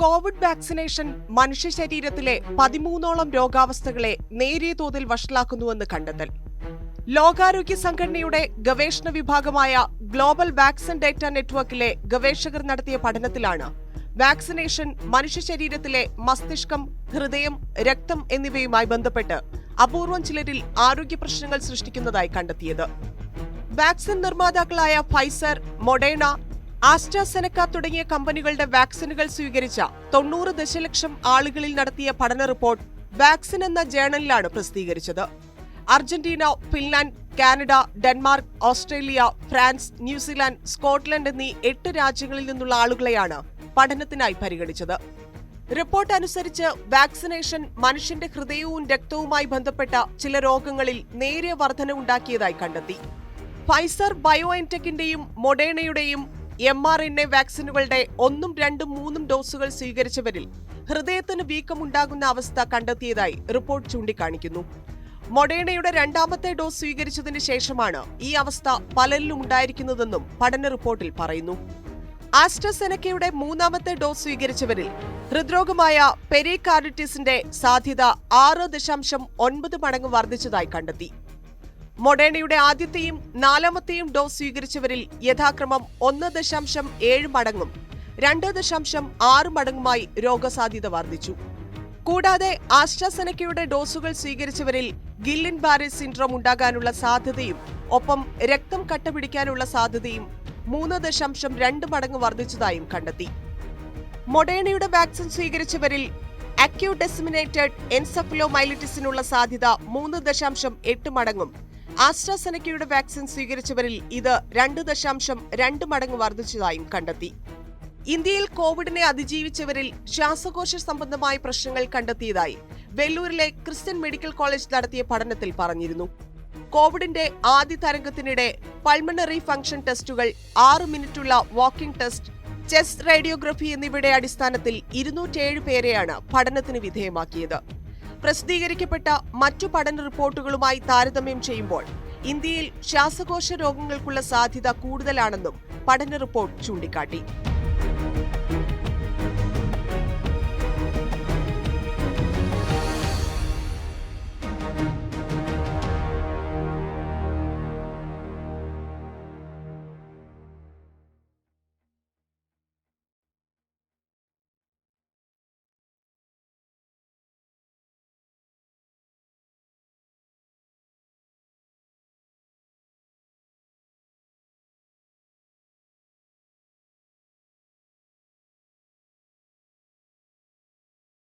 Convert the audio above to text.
Covid vaccination മനുഷ്യ ശരീരത്തിലെ 13ഓളം രോഗാവസ്ഥകളെ നേരിയ തോതിൽ വഷളാക്കുന്നുവെന്ന് കണ്ടെത്തൽ. ലോകാരോഗ്യ സംഘടനയുടെ ഗവേഷണ വിഭാഗമായ ഗ്ലോബൽ വാക്സിൻ ഡേറ്റ നെറ്റ്വർക്കിലെ ഗവേഷകർ നടത്തിയ പഠനത്തിലാണ് വാക്സിനേഷൻ മനുഷ്യ ശരീരത്തിലെ മസ്തിഷ്കം, ഹൃദയം, രക്തം എന്നിവയുമായി ബന്ധപ്പെട്ട് അപൂർവം ചിലരിൽ ആരോഗ്യ പ്രശ്നങ്ങൾ സൃഷ്ടിക്കുന്നതായി കണ്ടെത്തിയത്. വാക്സിൻ നിർമ്മാതാക്കളായ ഫൈസർ, മൊഡേണ, ആസ്ട്രാസെനക്ക തുടങ്ങിയ കമ്പനികളുടെ വാക്സിനുകൾ സ്വീകരിച്ച 90 ദശലക്ഷം ആളുകളിൽ നടത്തിയ പഠന റിപ്പോർട്ട് വാക്സിൻ എന്ന ജേണലിലാണ് പ്രസിദ്ധീകരിച്ചത്. Argentina, Finland, Canada, Denmark, Australia, France, New Zealand, Scotland എന്നീ 8 രാജ്യങ്ങളിൽ നിന്നുള്ള ആളുകളെയാണ് പഠനത്തിനായി പരിഗണിച്ചത്. റിപ്പോർട്ട് അനുസരിച്ച് വാക്സിനേഷൻ മനുഷ്യന്റെ ഹൃദയവും രക്തവുമായി ബന്ധപ്പെട്ട ചില രോഗങ്ങളിൽ നേരിയ വർധനവുണ്ടാക്കിയതായി കണ്ടെത്തി. ഫൈസർ ബയോഎൻടെക്കിന്റെയും മൊഡേണയുടെയും mRNA വാക്സിനുകളുടെ 1, 2, 3 ഡോസുകൾ സ്വീകരിച്ചവരിൽ ഹൃദയത്തിന് വീക്കമുണ്ടാകുന്ന അവസ്ഥ കണ്ടെത്തിയതായി റിപ്പോർട്ട് ചൂണ്ടിക്കാണിക്കുന്നു. മൊഡേണയുടെ 2ാമത്തെ ഡോസ് സ്വീകരിച്ചതിന് ശേഷമാണ് ഈ അവസ്ഥ പലരിലും ഉണ്ടായിരിക്കുന്നതെന്നും പഠന റിപ്പോർട്ടിൽ പറയുന്നു. ആസ്ട്രാസെനക്കയുടെ 3ാമത്തെ ഡോസ് സ്വീകരിച്ചവരിൽ ഹൃദ്രോഗമായ പെരികാർഡിറ്റിസിന്റെ സാധ്യത 6.9 മടങ്ങ് വർദ്ധിച്ചതായി കണ്ടെത്തി. മൊഡേണയുടെ ആദ്യത്തെയും 4ാമത്തെയും ഡോസ് സ്വീകരിച്ചവരിൽ യഥാക്രമം 1.7 മടങ്ങും 2.6 മടങ്ങുമായി രോഗസാധ്യത വർദ്ധിച്ചു. കൂടാതെ ആസ്ട്രാസെനക്കയുടെ ഡോസുകൾ സ്വീകരിച്ചവരിൽ ഗില്ലിൻ ബാരെ സിൻഡ്രോം ഉണ്ടാകാനുള്ള സാധ്യതയും ഒപ്പം രക്തം കട്ടപിടിക്കാനുള്ള സാധ്യതയും 3.2 മടങ്ങ് വർദ്ധിച്ചതായും കണ്ടെത്തി. മൊഡേണയുടെ വാക്സിൻ സ്വീകരിച്ചവരിൽ അക്യൂട്ട് ഡിസെമിനേറ്റഡ് എൻസെഫലോമൈലിറ്റിസിനുള്ള സാധ്യത 3.8 മടങ്ങും ആസ്ട്രാസെനക്കയുടെ വാക്സിൻ സ്വീകരിച്ചവരിൽ ഇത് 2.2 മടങ്ങ് വർദ്ധിച്ചതായും കണ്ടെത്തി. ഇന്ത്യയിൽ കോവിഡിനെ അതിജീവിച്ചവരിൽ ശ്വാസകോശ സംബന്ധമായ പ്രശ്നങ്ങൾ കണ്ടെത്തിയതായി വെല്ലൂരിലെ ക്രിസ്ത്യൻ മെഡിക്കൽ കോളേജ് നടത്തിയ പഠനത്തിൽ പറഞ്ഞിരുന്നു. കോവിഡിന്റെ ആദ്യ തരംഗത്തിനിടെ പൾമണറി ഫംഗ്ഷൻ ടെസ്റ്റുകൾ, 6 മിനിറ്റുള്ള വാക്കിംഗ് ടെസ്റ്റ്, ചെസ്റ്റ് റേഡിയോഗ്രഫി എന്നിവയുടെ അടിസ്ഥാനത്തിൽ 207 പേരെയാണ് പഠനത്തിന് വിധേയമാക്കിയത്. പ്രസിദ്ധീകരിക്കപ്പെട്ട മറ്റു പഠന റിപ്പോർട്ടുകളുമായി താരതമ്യം ചെയ്യുമ്പോൾ ഇന്ത്യയിൽ ശ്വാസകോശ രോഗങ്ങൾക്കുള്ള സാധ്യത കൂടുതലാണെന്നും പഠന റിപ്പോർട്ട് ചൂണ്ടിക്കാട്ടി.